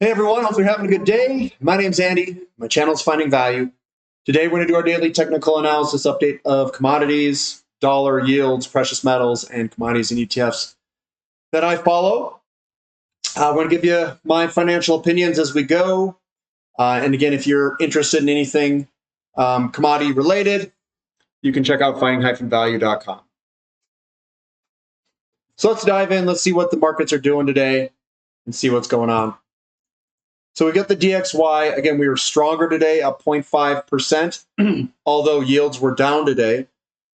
Hey everyone, hope you're having a good day. My name's Andy. My channel's Finding Value. Today we're going to do our daily technical analysis update of commodities, dollar yields, precious metals, and commodities and ETFs that I follow. I want to give you my financial opinions as we go. And again, if you're interested in anything commodity related, you can check out finding-value.com. So let's dive in. Let's see what the markets are doing today and see what's going on. So we got the DXY. Again, we were stronger today, up 0.5%, although yields were down today.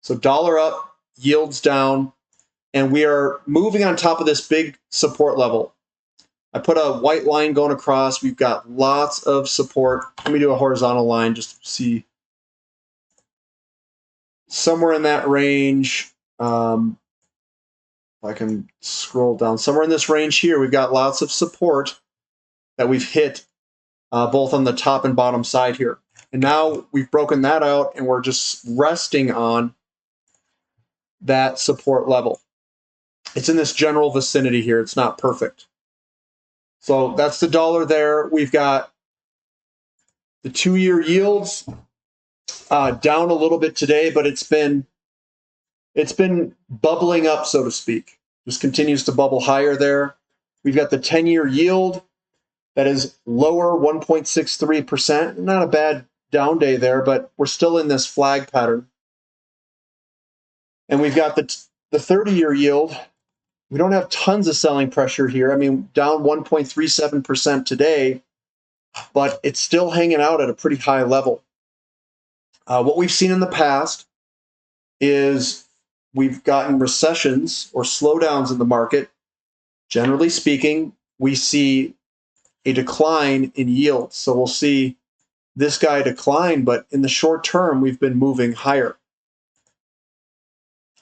So dollar up, yields down, and we are moving on top of this big support level. I put a white line going across. We've got lots of support. Let me do a horizontal line just to see somewhere in that range. If I can scroll down, somewhere in this range here, we've got lots of support that we've hit both on the top and bottom side here. And now we've broken that out and we're just resting on that support level. It's in this general vicinity here. It's not perfect. So that's the dollar there. We've got the 2-year yields down a little bit today, but it's been bubbling up, so to speak. Just continues to bubble higher there. We've got the 10-year yield that is lower, 1.63%. Not a bad down day there, but we're still in this flag pattern. And we've got the 30-year yield. We don't have tons of selling pressure here. I mean, down 1.37% today, but it's still hanging out at a pretty high level. What we've seen in the past is we've gotten recessions or slowdowns in the market. Generally speaking, we see a decline in yields. So we'll see this guy decline, but in the short term, we've been moving higher.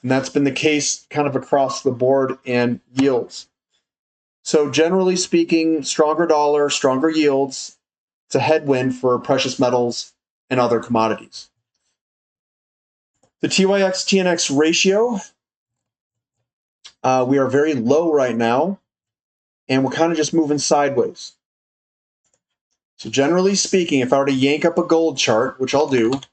And that's been the case kind of across the board in yields. So generally speaking, stronger dollar, stronger yields, it's a headwind for precious metals and other commodities. The TYX-TNX ratio, we are very low right now, and we're kind of just moving sideways. So generally speaking, if I were to yank up a gold chart, which I'll do, if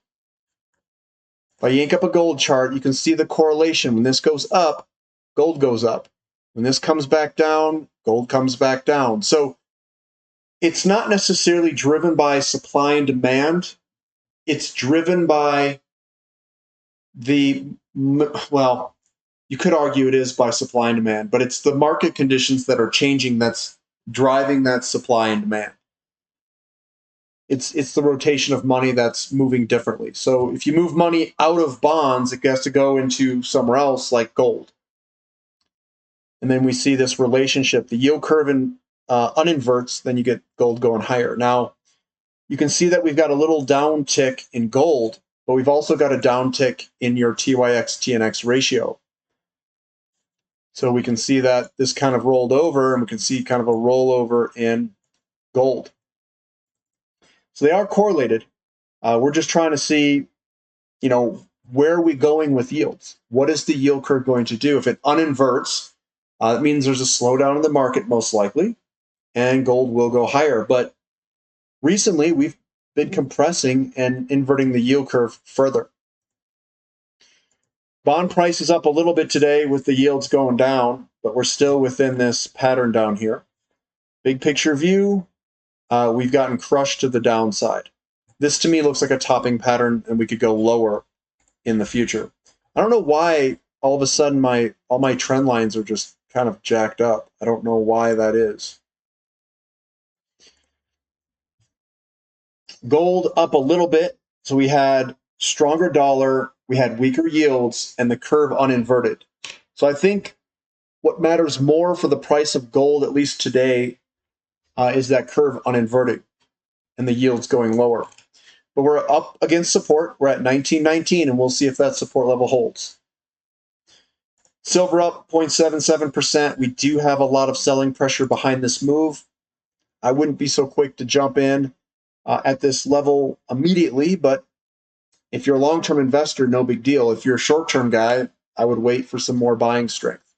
I yank up a gold chart, you can see the correlation. When this goes up, gold goes up. When this comes back down, gold comes back down. So it's not necessarily driven by supply and demand. It's driven by well, you could argue it is by supply and demand, but it's the market conditions that are changing that's driving that supply and demand. It's the rotation of money that's moving differently. So if you move money out of bonds, it has to go into somewhere else like gold. And then we see this relationship. The yield curve uninverts, then you get gold going higher. Now, you can see that we've got a little downtick in gold, but we've also got a downtick in your TYX-TNX ratio. So we can see that this kind of rolled over, and we can see kind of a rollover in gold. So they are correlated. We're just trying to see, where are we going with yields? What is the yield curve going to do? If it uninverts, it means there's a slowdown in the market most likely, and gold will go higher. But recently, we've been compressing and inverting the yield curve further. Bond price is up a little bit today with the yields going down, but we're still within this pattern down here. Big picture view. We've gotten crushed to the downside. This to me looks like a topping pattern, and we could go lower in the future. I don't know why all of a sudden all my trend lines are just kind of jacked up. I don't know why that is. Gold up a little bit. So we had stronger dollar, we had weaker yields, and the curve uninverted. So I think what matters more for the price of gold, at least today, is that curve uninverting and the yields going lower. But we're up against support. We're at 1919, and we'll see if that support level holds. Silver up 0.77%. We do have a lot of selling pressure behind this move. I wouldn't be so quick to jump in at this level immediately, but if you're a long-term investor, no big deal. If you're a short-term guy, I would wait for some more buying strength.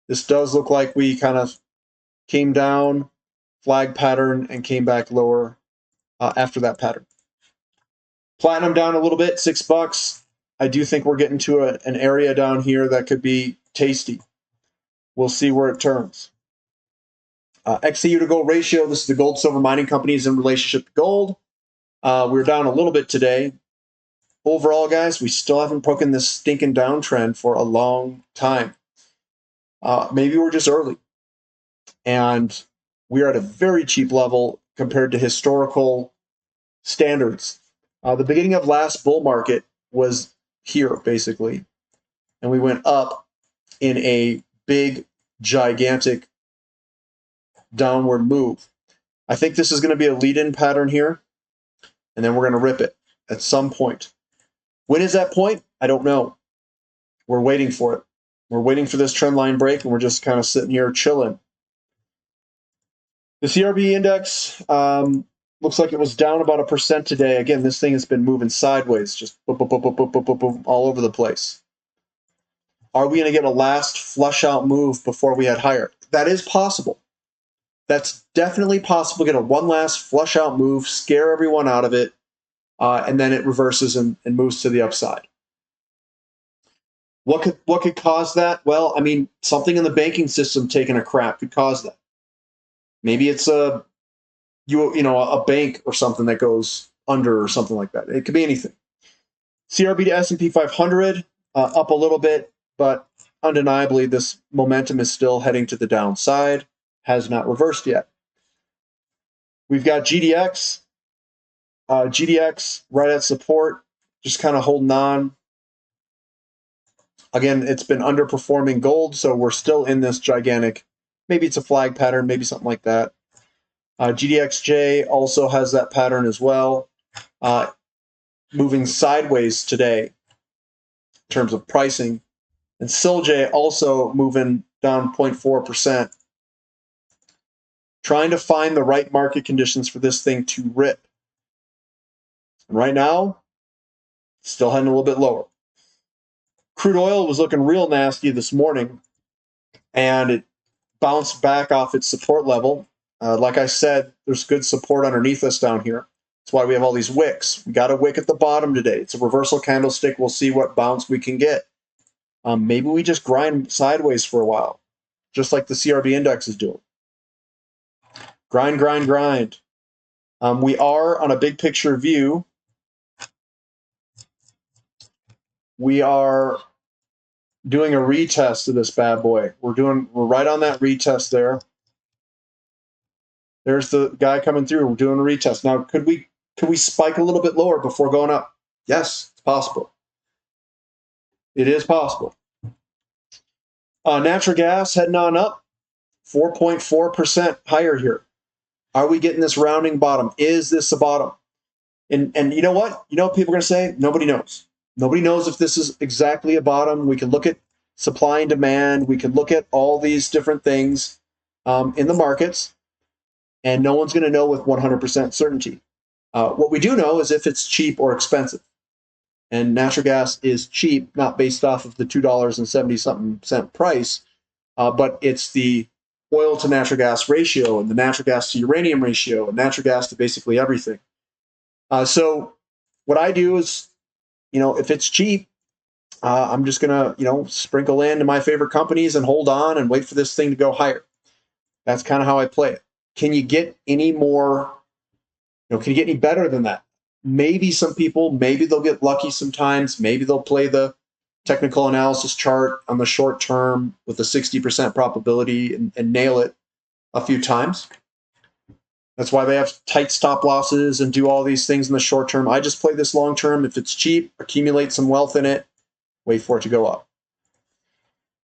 This does look like we kind of came down flag pattern and came back lower after that pattern. Platinum down a little bit, $6. I do think we're getting to an area down here that could be tasty. We'll see where it turns. XAU to gold ratio, this is the gold silver mining companies in relationship to gold. We're down a little bit today. Overall, guys, we still haven't broken this stinking downtrend for a long time. Maybe we're just early. And we're at a very cheap level compared to historical standards. The beginning of last bull market was here, basically. And we went up in a big, gigantic downward move. I think this is going to be a lead-in pattern here. And then we're going to rip it at some point. When is that point? I don't know. We're waiting for it. We're waiting for this trend line break, and we're just kind of sitting here chilling. The CRB index looks like it was down about 1% today. Again, this thing has been moving sideways, just boop, boop, boop, boop, boop, boop, boop, boop, all over the place. Are we going to get a last flush out move before we head higher? That is possible. That's definitely possible. Get a one last flush out move, scare everyone out of it, and then it reverses and moves to the upside. What could cause that? Well, I mean, something in the banking system taking a crap could cause that. Maybe it's a bank or something that goes under or something like that. It could be anything. CRB to S&P 500 up a little bit, but undeniably this momentum is still heading to the downside. Has not reversed yet. We've got GDX. GDX right at support, just kind of holding on. Again, it's been underperforming gold, so we're still in this gigantic, maybe it's a flag pattern, maybe something like that. GDXJ also has that pattern as well, moving sideways today in terms of pricing. And SILJ also moving down 0.4%. Trying to find the right market conditions for this thing to rip. And right now, still heading a little bit lower. Crude oil was looking real nasty this morning, and it bounced back off its support level. Like I said, there's good support underneath us down here. That's why we have all these wicks. We got a wick at the bottom today. It's a reversal candlestick. We'll see what bounce we can get. Maybe we just grind sideways for a while, just like the CRB index is doing. Grind, grind, grind. We are on a big picture view. We are doing a retest of this bad boy. We're right on that retest there. There's the guy coming through. We're doing a retest. Now, could we spike a little bit lower before going up? Yes, it's possible. It is possible. Natural gas heading on up, 4.4% higher here. Are we getting this rounding bottom? Is this a bottom? And you know what? You know what people are going to say? Nobody knows. Nobody knows if this is exactly a bottom. We can look at supply and demand. We can look at all these different things in the markets, and no one's going to know with 100% certainty. What we do know is if it's cheap or expensive. And natural gas is cheap, not based off of the $2.70-something price, but it's the oil to natural gas ratio and the natural gas to uranium ratio and natural gas to basically everything. So what I do is, if it's cheap, I'm just going to, sprinkle into my favorite companies and hold on and wait for this thing to go higher. That's kind of how I play it. Can you get any more, can you get any better than that? Maybe some people, maybe they'll get lucky sometimes. Maybe they'll play the technical analysis chart on the short term with a 60% probability and nail it a few times. That's why they have tight stop losses and do all these things in the short term. I just play this long term. If it's cheap, accumulate some wealth in it, wait for it to go up.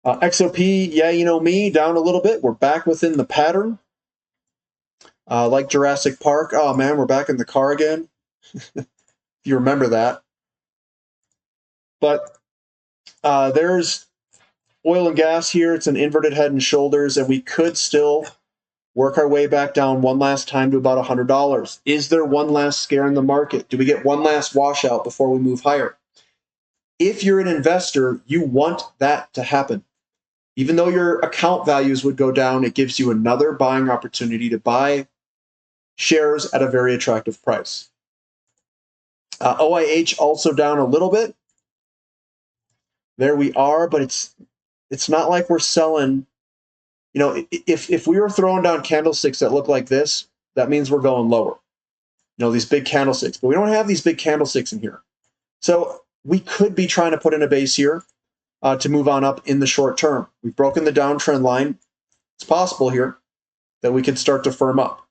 XOP, yeah, you know me, down a little bit. We're back within the pattern. Like Jurassic Park. Oh, man, we're back in the car again. If you remember that. But there's oil and gas here. It's an inverted head and shoulders, and we could still work our way back down one last time to about $100. Is there one last scare in the market? Do we get one last washout before we move higher? If you're an investor, you want that to happen. Even though your account values would go down, it gives you another buying opportunity to buy shares at a very attractive price. OIH also down a little bit. There we are, but it's not like we're selling. You know, if we were throwing down candlesticks that look like this, that means we're going lower. You know, these big candlesticks, but we don't have these big candlesticks in here. So we could be trying to put in a base here to move on up in the short term. We've broken the downtrend line. It's possible here that we could start to firm up.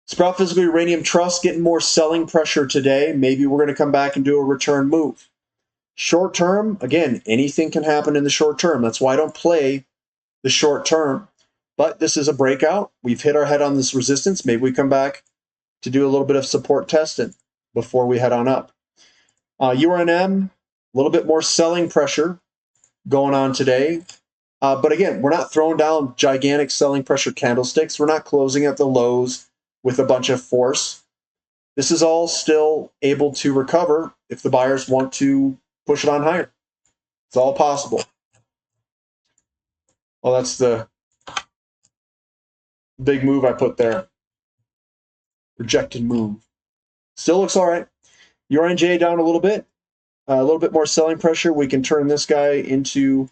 Sprout Physical Uranium Trust getting more selling pressure today. Maybe we're going to come back and do a return move. Short term, again, anything can happen in the short term. That's why I don't play the short term. But this is a breakout. We've hit our head on this resistance. Maybe we come back to do a little bit of support testing before we head on up. URNM, a little bit more selling pressure going on today. But again, we're not throwing down gigantic selling pressure candlesticks. We're not closing at the lows with a bunch of force. This is all still able to recover if the buyers want to push it on higher. It's all possible. Well, that's the big move I put there. Rejected move. Still looks all right. URNJ down a little bit more selling pressure. We can turn this guy into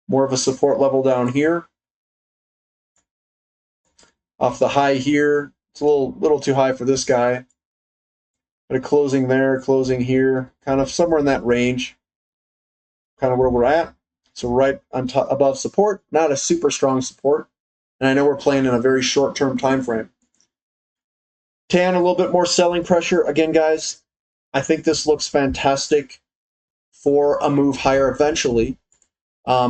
more of a support level down here. Off the high here, it's a little too high for this guy. But a closing there, closing here, kind of somewhere in that range, kind of where we're at. So right on top, above support, not a super strong support. And I know we're playing in a very short-term time frame. TAN, a little bit more selling pressure. Again, guys, I think this looks fantastic for a move higher eventually. I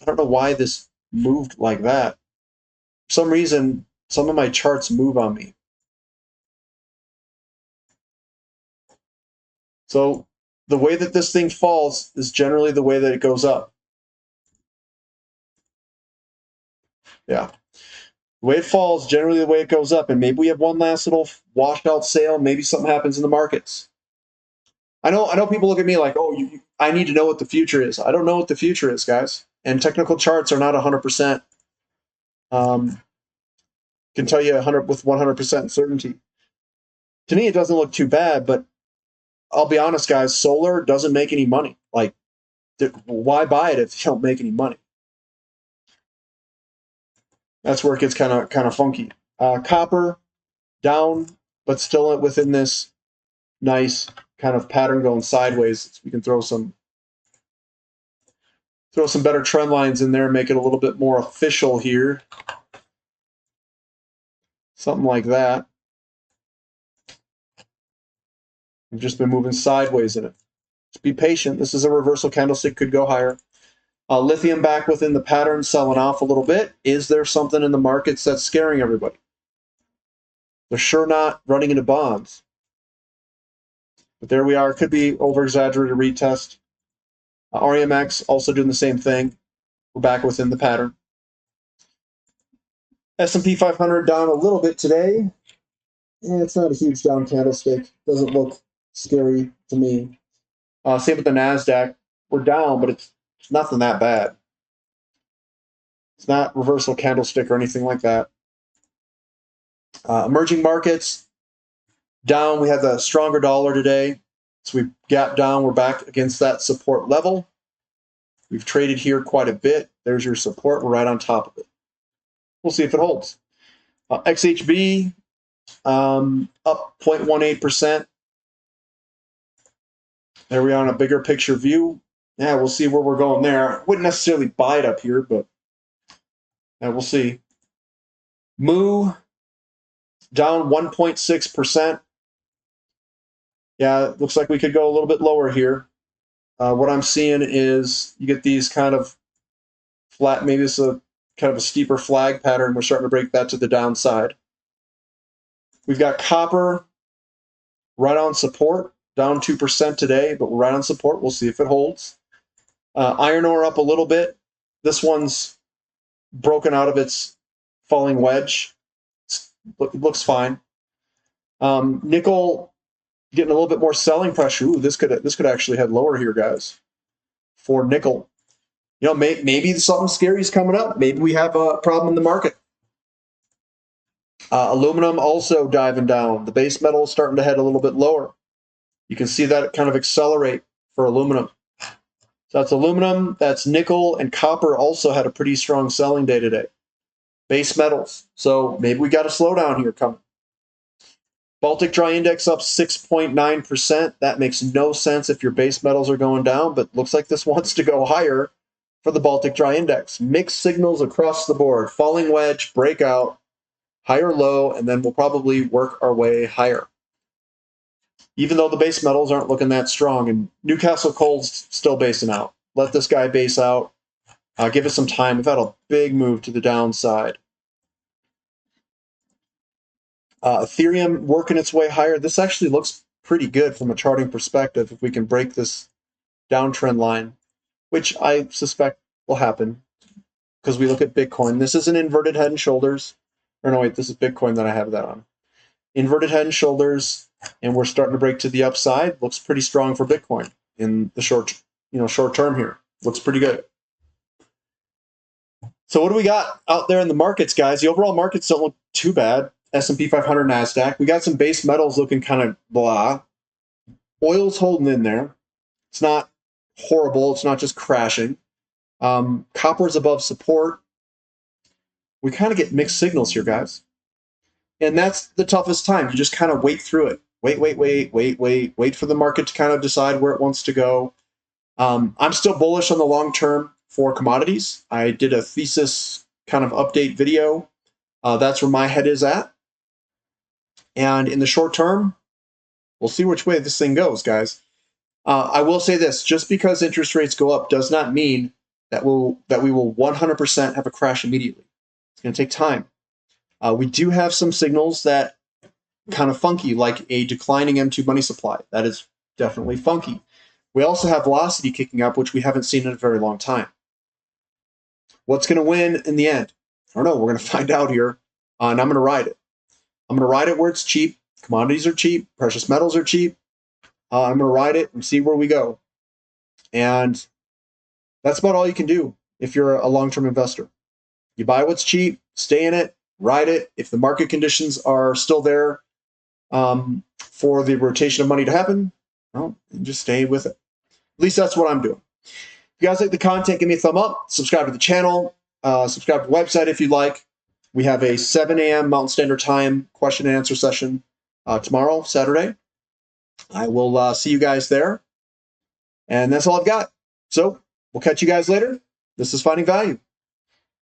don't know why this moved like that. For some reason, some of my charts move on me. So the way that this thing falls is generally the way that it goes up. Yeah. The way it falls, generally the way it goes up. And maybe we have one last little washed out sale. Maybe something happens in the markets. I know people look at me like, oh, I need to know what the future is. I don't know what the future is, guys. And technical charts are not 100%. Can tell you with 100% certainty. To me, it doesn't look too bad, but I'll be honest, guys, solar doesn't make any money. Like, why buy it if you don't make any money? That's where it gets kind of funky. Copper down, but still within this nice kind of pattern going sideways. We can throw some better trend lines in there, make it a little bit more official here. Something like that. We've just been moving sideways in it. Just be patient. This is a reversal candlestick, could go higher. Lithium back within the pattern, selling off a little bit. Is there something in the markets that's scaring everybody? They're sure not running into bonds. But there we are. Could be over-exaggerated retest. REMX also doing the same thing. We're back within the pattern. S&P 500 down a little bit today. It's not a huge down candlestick. Doesn't look scary to me. Same with the NASDAQ. We're down, but it's nothing that bad. It's not reversal candlestick or anything like that. Emerging markets down. We have the stronger dollar today. So we gapped down. We're back against that support level. We've traded here quite a bit. There's your support. We're right on top of it. We'll see if it holds. XHB up 0.18%. There we are on a bigger picture view. Yeah, we'll see where we're going there. Wouldn't necessarily buy it up here, but yeah, we'll see. Moo down 1.6%. Yeah, it looks like we could go a little bit lower here. What I'm seeing is you get these kind of flat, maybe it's a kind of a steeper flag pattern. We're starting to break that to the downside. We've got copper right on support, down 2% today, but we're right on support. We'll see if it holds. Iron ore up a little bit. This one's broken out of its falling wedge. It looks fine. Nickel getting a little bit more selling pressure. Ooh, this could actually head lower here, guys. For nickel, you know, maybe something scary is coming up. Maybe we have a problem in the market. Aluminum also diving down. The base metal is starting to head a little bit lower. You can see that kind of accelerate for aluminum. So that's aluminum, that's nickel, and copper also had a pretty strong selling day today. Base metals. So maybe we got a slowdown here coming. Baltic Dry Index up 6.9%. That makes no sense if your base metals are going down, but looks like this wants to go higher for the Baltic Dry Index. Mixed signals across the board. Falling wedge, breakout, higher low, and then we'll probably work our way higher. Even though the base metals aren't looking that strong, and Newcastle Coal's still basing out. Let this guy base out. Give it some time. We've had a big move to the downside. Ethereum working its way higher. This actually looks pretty good from a charting perspective if we can break this downtrend line, which I suspect will happen because we look at Bitcoin. This is an inverted head and shoulders. Or no, wait, this is Bitcoin that I have that on. Inverted head and shoulders, and we're starting to break to the upside. Looks pretty strong for Bitcoin in the short term here. Looks pretty good. So what do we got out there in the markets, guys? The overall markets don't look too bad. S&P 500, NASDAQ. We got some base metals looking kind of blah. Oil's holding in there. It's not horrible. It's not just crashing. Copper's above support. We kind of get mixed signals here, guys. And that's the toughest time. You just kind of wait through it. Wait for the market to kind of decide where it wants to go. I'm still bullish on the long term for commodities. I did a thesis kind of update video. That's where my head is at. And in the short term, we'll see which way this thing goes, guys. I will say this, just because interest rates go up does not mean that we will 100% have a crash immediately. It's going to take time. We do have some signals that kind of funky, like a declining M2 money supply. That is definitely funky. We also have velocity kicking up, which we haven't seen in a very long time. What's going to win in the end? I don't know. We're going to find out here, and I'm going to ride it. I'm going to ride it where it's cheap. Commodities are cheap. Precious metals are cheap. I'm going to ride it and see where we go. And that's about all you can do if you're a long-term investor. You buy what's cheap, stay in it, ride it. If the market conditions are still there for the rotation of money to happen, well, just stay with it. At least that's what I'm doing. If you guys like the content, give me a thumb up. Subscribe to the channel. Subscribe to the website if you'd like. We have a 7 a.m. Mountain Standard Time question and answer session tomorrow, Saturday. I will see you guys there. And that's all I've got. So we'll catch you guys later. This is Finding Value.